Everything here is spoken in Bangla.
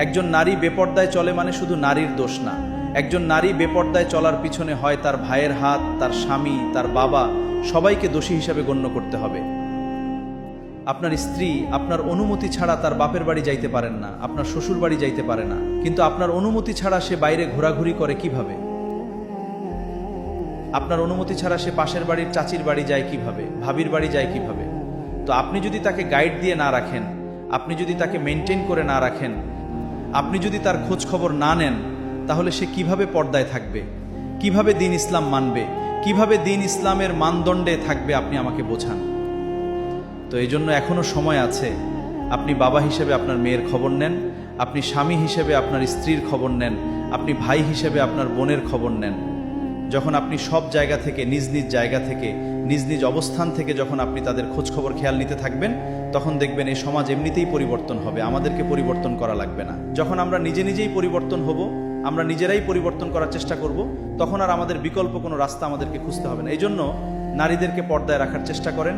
একজন নারী বেপর্দায় চলে মানে শুধু নারীর দোষ না। একজন নারী বেপর্দায় চলার পিছনে হয় তার ভাইয়ের হাত, তার স্বামী, তার বাবা, সবাইকে দোষী হিসাবে গণ্য করতে হবে। আপনার স্ত্রী আপনার অনুমতি ছাড়া তার বাপের বাড়ি যাইতে পারেন না, আপনার শ্বশুর বাড়ি যাইতে পারে না, কিন্তু আপনার অনুমতি ছাড়া সে বাইরে ঘোরাঘুরি করে কিভাবে? আপনার অনুমতি ছাড়া সে পাশের বাড়ির চাচির বাড়ি যায় কিভাবে, ভাবির বাড়ি যায় কিভাবে? তো আপনি যদি তাকে গাইড দিয়ে না রাখেন, আপনি যদি তাকে মেনটেন করে না রাখেন, আপনি যদি তার খোঁজ খবর না নেন, তাহলে সে কিভাবে পর্দায় থাকবে, কিভাবে দ্বীন ইসলাম মানবে, কিভাবে দ্বীন ইসলামের মানদণ্ডে থাকবে? আপনি আমাকে বোঝান। তো এই জন্য এখনো সময় আছে। আপনি বাবা হিসেবে আপনার মেয়ের খবর নেন, আপনি স্বামী হিসেবে আপনার স্ত্রীর খবর নেন, আপনি ভাই হিসেবে আপনার বোনের খবর নেন। যখন আপনি সব জায়গা থেকে, নিজ নিজ জায়গা থেকে, নিজ নিজ অবস্থান থেকে যখন আপনি তাদের খোঁজ খবর খেয়াল নিতে থাকবেন, তখন দেখবেন এই সমাজ এমনিতেই পরিবর্তন হবে, আমাদেরকে পরিবর্তন করা লাগবে না। যখন আমরা নিজে নিজেই পরিবর্তন হব, আমরা নিজেরাই পরিবর্তন করার চেষ্টা করব, তখন আর আমাদের বিকল্প কোনো রাস্তা আমাদেরকে খুঁজতে হবে না। এই জন্য নারীদেরকে পর্দায় রাখার চেষ্টা করেন।